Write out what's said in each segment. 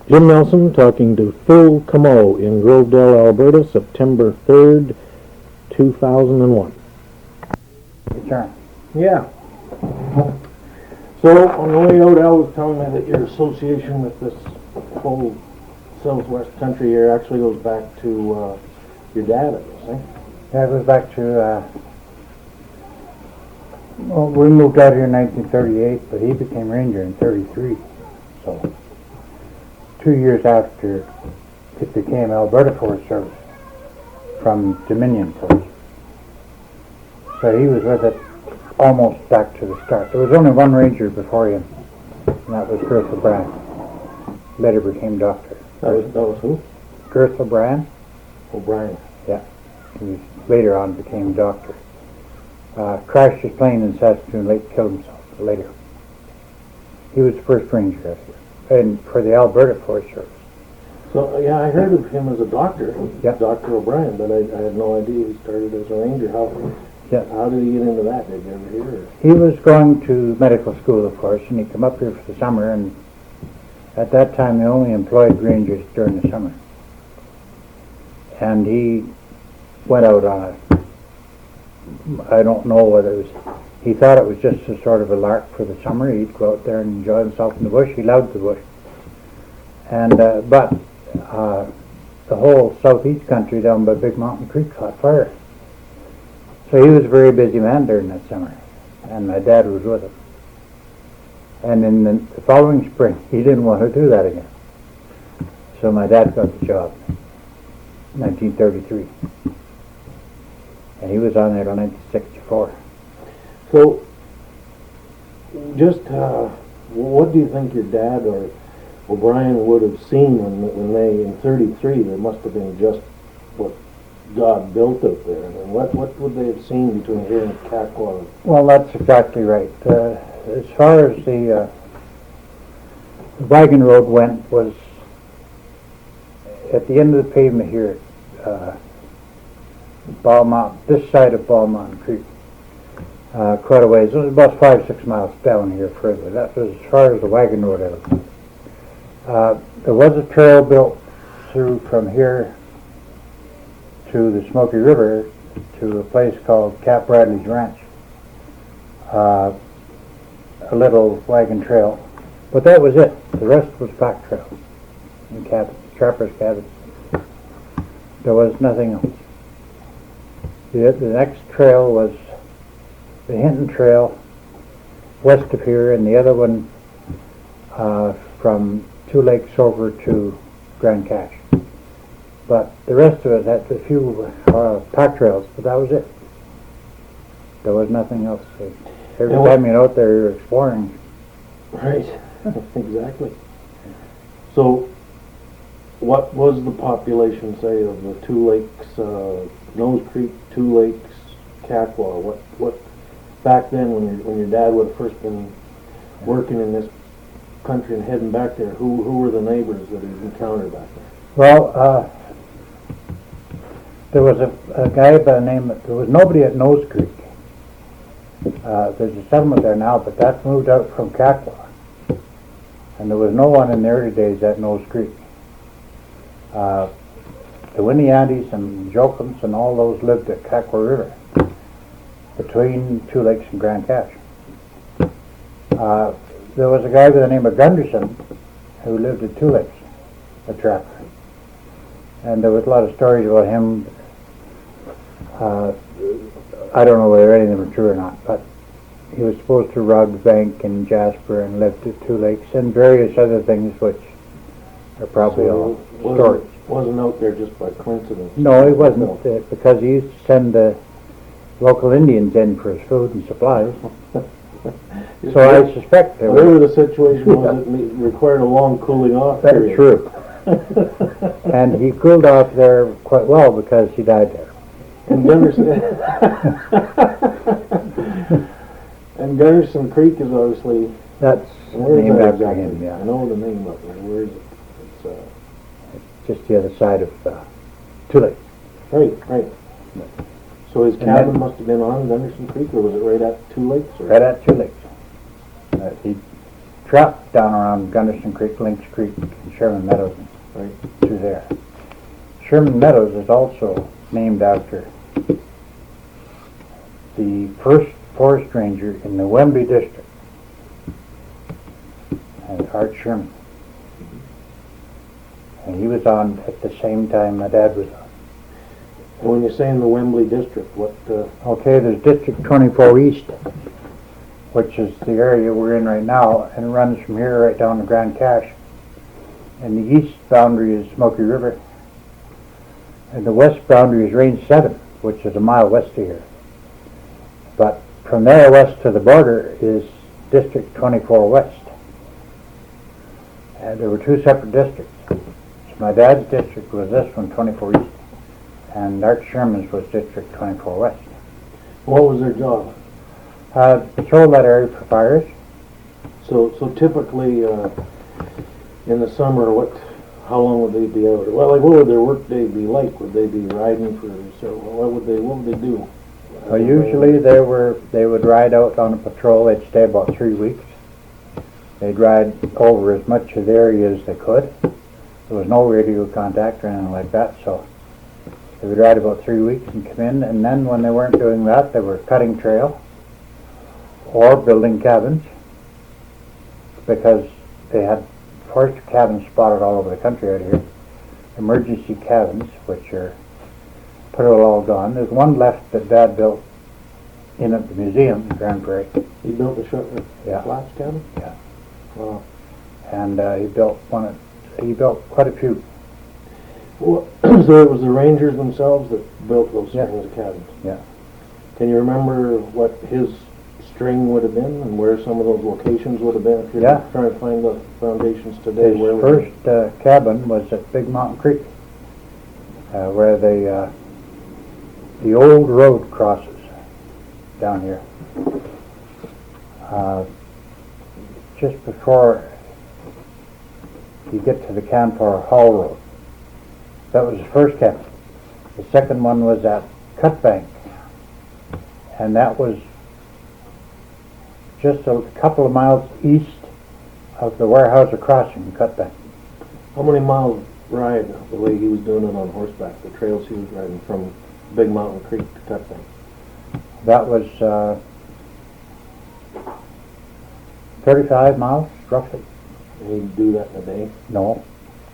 Jim Nelson talking to Phil Comeau in Grovedale, Alberta, September 3rd, 2001. Your turn. Yeah. So, on the way out, Al was telling me that your association with this whole Southwest country here actually goes back to your dad, I guess, eh? Yeah, it goes back to, well, we moved out here in 1938, but he became ranger in 33. So, 2 years after it became Alberta Forest Service from Dominion Force. So he was with it almost back to the start. There was only one ranger before him, and that was Girth O'Brien. Later became doctor. That was who? Girth O'Brien. O'Brien. Yeah. He later on became doctor. Crashed his plane in Saskatoon Lake, killed himself later. He was the first ranger out here, and for the Alberta Forest Service. So, yeah, I heard of him as a doctor, Yep. Dr. O'Brien, but I had no idea he started as a ranger. How did he get into that? Did you ever hear? Or? He was going to medical school, of course, and he came up here for the summer, and at that time they only employed rangers during the summer. And he went out on a, I don't know whether it was, he thought it was just a sort of a lark for the summer. He'd go out there and enjoy himself in the bush. He loved the bush. And, but the whole southeast country down by Big Mountain Creek caught fire. So he was a very busy man during that summer, and my dad was with him. And in the following spring, he didn't want to do that again. So my dad got the job, 1933. And he was on there till 1964. So, just what do you think your dad or O'Brien would have seen when they, in 33, there must have been just what God built out there. And what would they have seen between here and Kakwa? Well, that's exactly right. As far as the wagon road went, was at the end of the pavement here at Balmont, this side of Balmont Creek, quite a ways. It was about 5-6 miles down here further. That was as far as the wagon road ever. There was a trail built through from here to the Smoky River to a place called Cap Bradley's Ranch. A little wagon trail. But that was it. The rest was pack trails and cabins, trappers' cabins. There was nothing else. The next trail was the Hinton Trail west of here, and the other one from Two Lakes over to Grand Cache. But the rest of it had a few pack trails, but that was it. There was nothing else. Every time you're out there, you're exploring. Right, exactly. So, what was the population, say, of the Two Lakes, Nose Creek, Two Lakes, Kakwa? What back then, when your dad would have first been working in this country and heading back there, who were the neighbors that he encountered back there? Well, there was a guy by the name of, there was nobody at Nose Creek. There's a settlement there now, but that moved out from Kakwa. And there was no one in the early days at Nose Creek. The Winnie Andes and Jokums and all those lived at Kakwa River, between Two Lakes and Grand Cache. There was a guy by the name of Gunderson who lived at Two Lakes, a trapper. And there was a lot of stories about him. I don't know whether any of them are true or not, but he was supposed to rob bank in Jasper and lived at Two Lakes and various other things which are probably all stories. Wasn't out there just by coincidence? No, he wasn't, because he used to send the local Indians in for his food and supplies. So I suspect there whatever the situation was, it required a long cooling off period. That's true. And he cooled off there quite well because he died there. And Gunderson Creek is obviously... That's named after him, yeah. I know the name of it. Where is it? It's just the other side of Two Lakes. Right. So his cabin must have been on Gunderson Creek, or was it right at Two Lakes? Or? Right at Two Lakes. trapped down around Gunderson Creek, Lynx Creek, and Sherman Meadows, Right. through there. Sherman Meadows is also named after the first forest ranger in the Wembley district, and Art Sherman. And he was on at the same time my dad was on. And when you say in the Wembley district, what, Okay, there's District 24 East, which is the area we're in right now, and it runs from here right down to Grand Cache. And the east boundary is Smoky River. And the west boundary is Range 7, which is a mile west of here. But from there west to the border is District 24 West. And there were two separate districts. So my dad's district was this one, 24 East, and Art Sherman's was District 24 West. what was their job? Patrol that area for fires. So typically, in the summer, how long would they be out? Well, like, what would their work day be like? Would they be riding for, so what would they do? Well, usually they would ride out on a patrol. They'd stay about 3 weeks. They'd ride over as much of the area as they could. There was no radio contact or anything like that, so they would ride about 3 weeks and come in, and then when they weren't doing that, they were cutting trail or building cabins, because they had forestry cabins spotted all over the country out here. Emergency cabins, which are pretty well all gone. There's one left that Dad built in at the museum in Grand Prairie. He built a flats cabin? Yeah. Wow. And he built quite a few. Well, so it was the Rangers themselves that built those Yeah. strings of cabins? Yeah. Can you remember what his string would have been and where some of those locations would have been? If you're Yeah. trying to find the foundations today, His where first cabin was at Big Mountain Creek, where the old road crosses down here. Just before you get to the Canfor Hall Road. That was the first cabin. The second one was at Cut Bank, and that was just a couple of miles east of the Weyerhaeuser Crossing in Cut Bank. How many miles ride the way he was doing it on horseback, the trails he was riding from Big Mountain Creek to Cut Bank? That was 35 miles, roughly. And he'd do that in a day, No,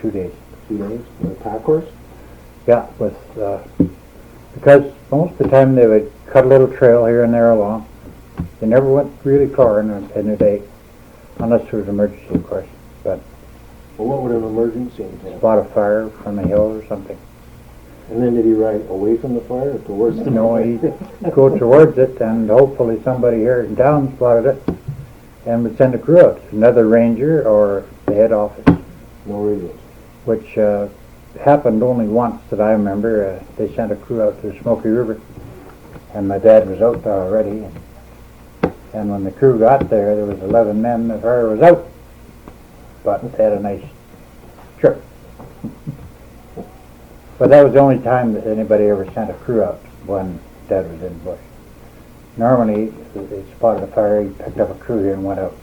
2 days. 2 days, with a pack horse? Yeah, with because most of the time they would cut a little trail here and there along. They never went really far in a day, unless there was an emergency, of course. But Well, what would an emergency entail? spot a fire from a hill or something. And then did he ride away from the fire or towards the No, fire? he'd go towards it, and hopefully somebody here in town spotted it and would send a crew out, another ranger or the head office, No radios. which happened only once that I remember. They sent a crew out to the Smoky River, and my dad was out there already. And when the crew got there, there was 11 men. The fire was out, but they had a nice trip. But that was the only time that anybody ever sent a crew out, when Dad was in the bush. Normally, they spotted a fire, he picked up a crew here and went out.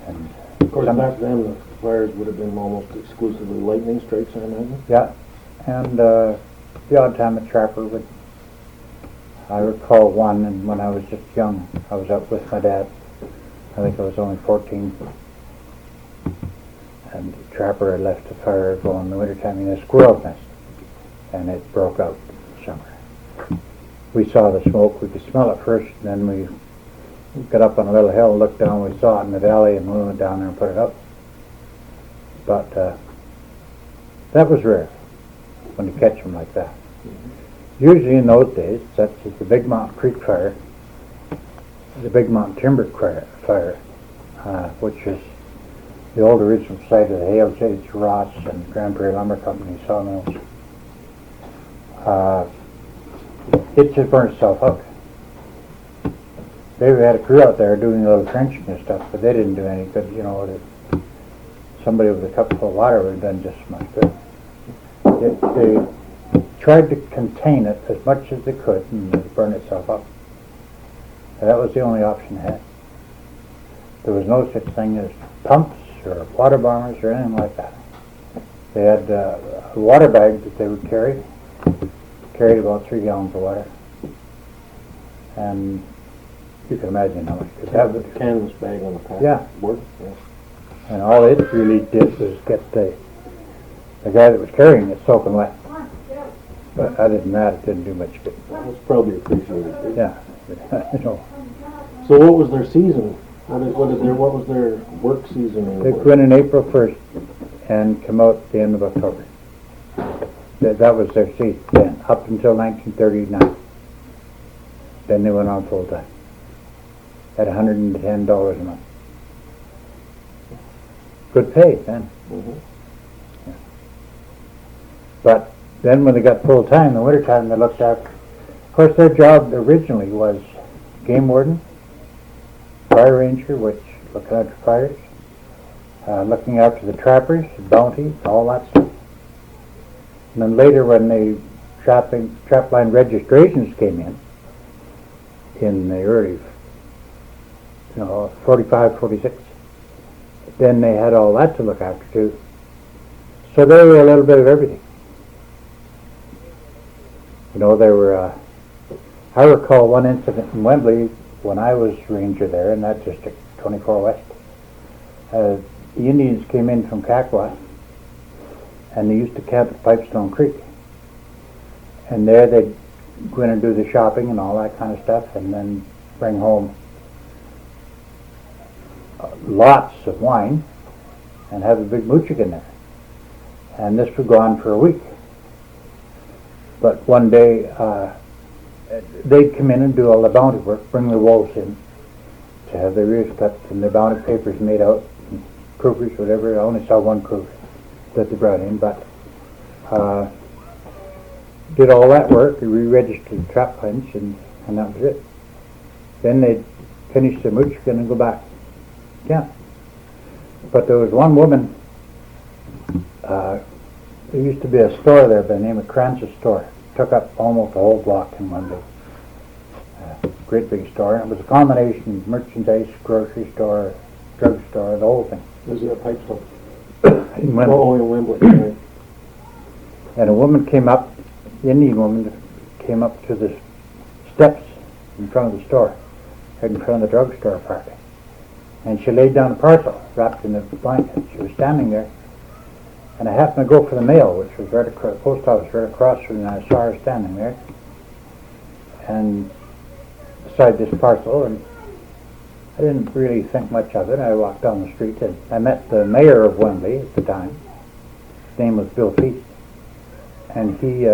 And Of course, back then, the fires would have been almost exclusively lightning strikes, I imagine. yeah, and the odd time a trapper would. I recall one, and when I was just young, I was out with my dad. I think I was only 14. And the trapper had left a fire going in the wintertime in a squirrel's nest, and it broke out in the summer. We saw the smoke, we could smell it first, and then we got up on a little hill, looked down, we saw it in the valley, and we went down there and put it out. But that was rare, when you catch them like that. Usually in those days, such as the Big Mountain Creek fire, the Big Mountain Timber fire, which is the old original site of the Hale Chase, Ross, and Grand Prairie Lumber Company sawmills. It just burned itself out. They had a crew out there doing a little trenching and stuff, but they didn't do any good. You know, somebody with a cup full of water would have done just as much good. They tried to contain it as much as they could, and it burned itself up. And that was the only option they had. There was no such thing as pumps or water bombers or anything like that. They had a water bag that they would carried about 3 gallons of water. And you can imagine how much could Have have the canvas bag on the pack. Yeah. Board. Yeah. And all it really did was get the guy that was carrying it soaking wet. But other than that, it didn't do much good. That's probably appreciated. Too. Yeah, you know. So what was their season? What was their work season? They went in April 1st and come out at the end of October. That was their season then, up until 1939. Then they went on full time at $110 a month. Good pay then. Mm-hmm. Yeah. But then when they got full time, in the wintertime, they looked after. Of course, their job originally was game warden, fire ranger, which looking after fires, looking after the trappers, bounty, all that stuff. And then later, when the trap line registrations came in the early, 45, 46, then they had all that to look after too. So they were a little bit of everything. There were, I recall one incident in Wembley when I was ranger there in that district, 24 West. The Indians came in from Kakwa and they used to camp at Pipestone Creek. And there they'd go in and do the shopping and all that kind of stuff and then bring home lots of wine and have a big mooching there. And this would go on for a week. But one day, they'd come in and do all the bounty work, bring the wolves in to have their ears cut and the bounty papers made out, and proofers, whatever. I only saw one proof that they brought in, but did all that work, they re-registered the trap lines, and that was it. Then they'd finish the mooching and go back. Yeah. But there was one woman, there used to be a store there by the name of Kranz's store. Took up almost the whole block in one day. Great big store. And it was a combination of merchandise, grocery store, drug store, the whole thing. Was it a Pipestone? In Wembley. Oh, in Wembley. Right. And a woman came up, the Indian woman came up to the steps in front of the store, right in front of the drugstore part. And she laid down a parcel wrapped in a blanket. She was standing there. And I happened to go for the mail, which was right across the post office, right across from, and I saw her standing there, and beside this parcel, and I didn't really think much of it. I walked down the street, and I met the mayor of Wembley at the time. His name was Bill Feast, and he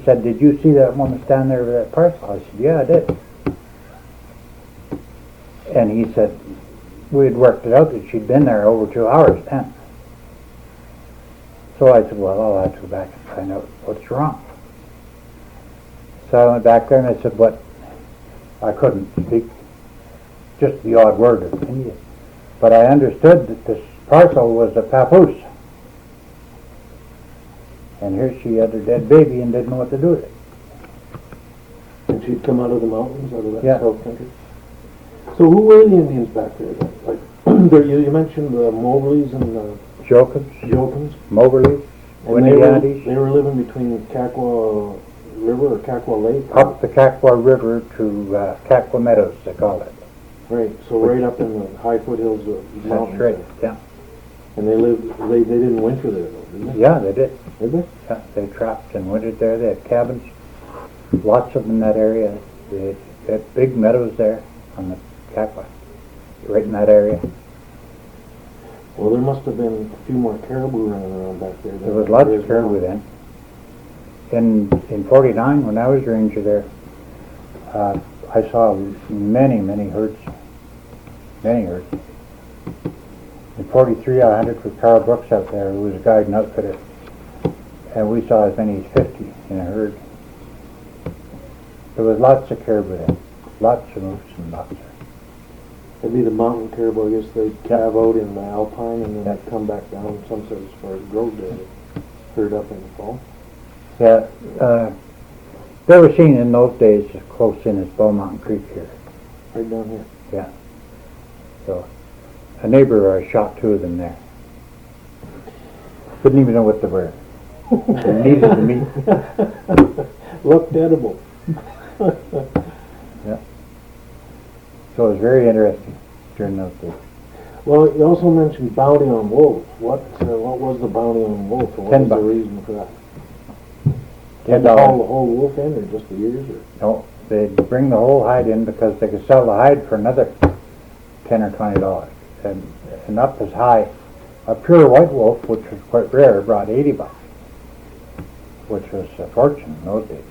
said, "Did you see that woman stand there with that parcel?" I said, "Yeah, I did." And he said, we had worked it out that she'd been there over 2 hours then. So I said, well, I'll have to go back and find out what's wrong. So I went back there and I said, what? I couldn't speak just the odd word of Indian. But I understood that this parcel was a papoose. And here she had her dead baby and didn't know what to do with it. And she'd come out of the mountains, out of that Yeah. South country. So who were the Indians back there then? Like, you mentioned the Mowglis and the Jokins, Jokins. Moberly, And they Winnigaddies, were living between Kakwa River or Kakwa Lake? up the Kakwa River to Kakwa Meadows, they call it. Right, so right up in the high foothills of the mountains. That's right, yeah. And they didn't winter there though, did they? Yeah, they did. Did they? Yeah, they trapped and wintered there. They had cabins, lots of them in that area. They had big meadows there on the Kakwa, right in that area. Well, there must have been a few more caribou running around back there. There was lots of caribou then. In 49, when I was ranger there, I saw many herds. Many herds. In 43, I hunted with Carl Brooks out there, who was a guide and outfitter. And we saw as many as 50 in a herd. There was lots of caribou then. Lots of moose and lots of... It'd be the mountain caribou, I guess they'd calve out in the alpine and then they'd come back down, some said as far as Grove there, herd up in the fall. Yeah, they were seen in those days as close in as Bull Mountain Creek here. Right down here. Yeah. So, a neighbor shot 2 of them there. Didn't even know what they were. They needed the meat. Looked edible. Yeah. So it was very interesting during those days. Well, you also mentioned bounty on wolves. What was the bounty on wolves, or what was the $10. reason for that? $10. The whole wolf in, or just the ears? Or? No, they'd bring the whole hide in because they could sell the hide for another $10 or $20. And up as high, a pure white wolf, which was quite rare, brought $80, which was a fortune in those days.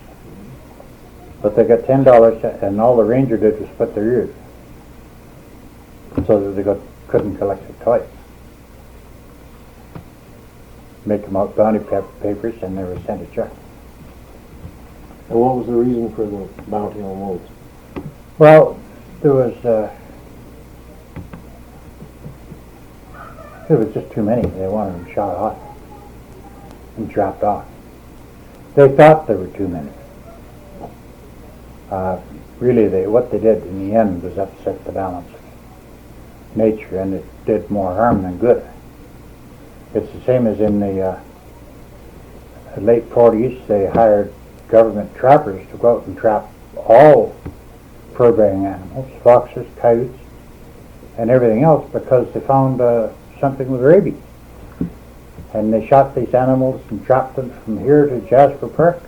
But they got $10, and all the ranger did was put their ears, so that they couldn't collect it twice. Make them out bounty papers, and they were sent a check. And what was the reason for the bounty on wolves? Well, there was just too many. They wanted them shot off and dropped off. They thought there were too many. Really, what they did in the end was upset the balance of nature, and it did more harm than good. It's the same as in the late 40s. They hired government trappers to go out and trap all fur-bearing animals, foxes, coyotes, and everything else, because they found something with rabies. And they shot these animals and trapped them from here to Jasper Park.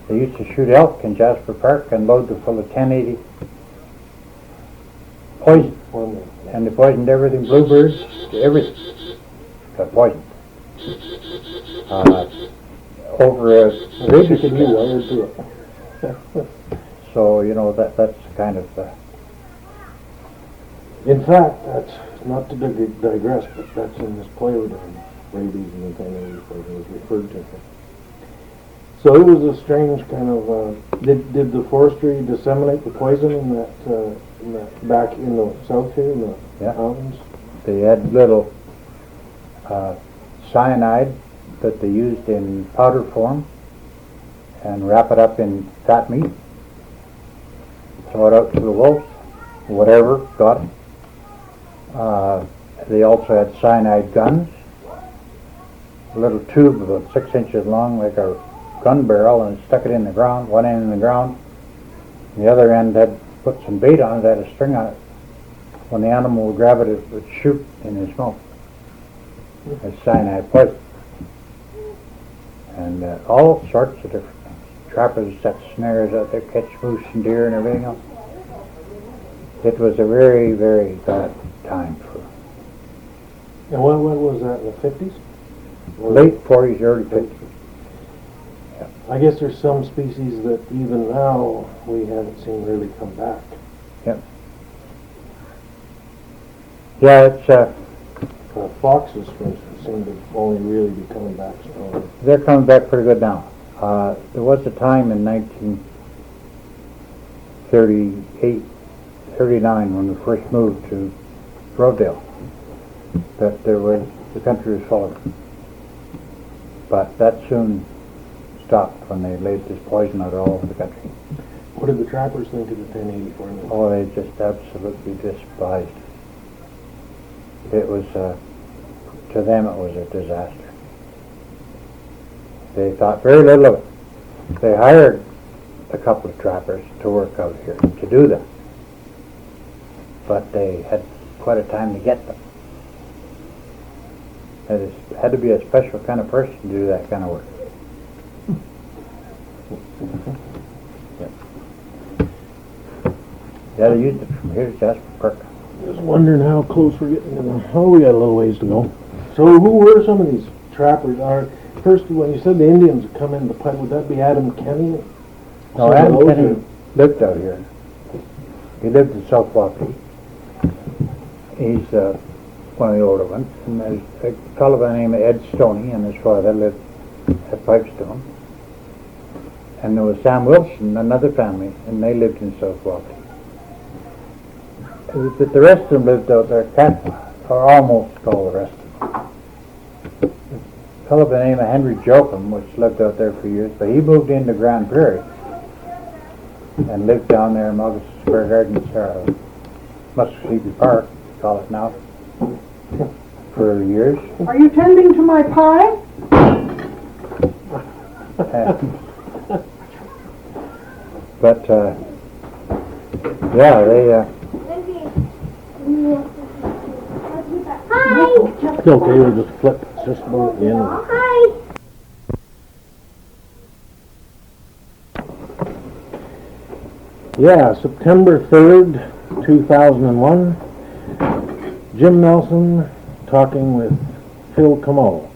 They used to shoot elk in Jasper Park and load them full of 1080 poison. And they poisoned everything, bluebirds, everything got poisoned. Over a rabies Chicken, you wired to it. So, you know, that's kind of... In fact, that's not to digress, but that's in this play we're doing, rabies and the 1080 poison was referred to. So it was a strange kind of, did the forestry disseminate the poison in that back in the south here, in the mountains? They had little cyanide that they used in powder form and wrap it up in fat meat, throw it out to the wolves, whatever, got it. They also had cyanide guns, a little tube about 6 inches long, like a gun barrel, and stuck it in the ground, one end in the ground. The other end had put some bait on it, had a string on it. When the animal would grab it, it would shoot in his mouth. It's cyanide poison. And all sorts of different things. Trappers set snares out there, catch moose and deer and everything else. It was a very, very bad time for... And when was that, in the 50s? Late 40s, early 50s. I guess there's some species that even now we haven't seen really come back. Yep. Yeah, it's... foxes, for instance, seem to only really be coming back strong. They're coming back pretty good now. There was a time in 1938, 39, when we first moved to Rodale, that the country was full of them. But that soon stopped when they laid this poison out all over the country. What did the trappers think of the 1080 for them? Oh, they just absolutely despised it. It was, to them it was a disaster. They thought very little of it. They hired a couple of trappers to work out here to do that. But they had quite a time to get them. It had to be a special kind of person to do that kind of work. Yeah, they used it from here to Jasper Park. Just wondering how close we're getting to them. Oh, we got a little ways to go. So who were some of these trappers? First, when you said the Indians would come in the pipe, would that be Adam Kenny? No, Adam Kenny lived out here. He lived in South Wapiti. He's one of the older ones. And there's a fellow by the name of Ed Stoney, and his father lived at Pipestone. And there was Sam Wilson, another family, and they lived in South Wapiti. But the rest of them lived out there, Kakwa, or almost all the rest of them. A fellow by the name of Henry Jochum, which lived out there for years, but he moved into Grand Prairie and lived down there in August Square Gardens, Muscogee Park, call it now, for years. Are you tending to my pie? But, yeah, they, Hi! It's okay, we'll just flip, it's just about at the end of it. Hi! Yeah, September 3rd, 2001, Jim Nelson talking with Phil Comeau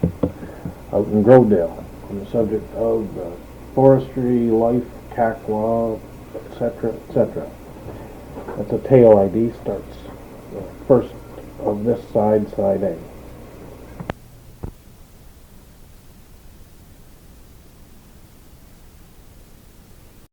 out in Grovedale on the subject of forestry, life, Kakwa, etc., etc. That's a tail ID, starts first of this side, side A.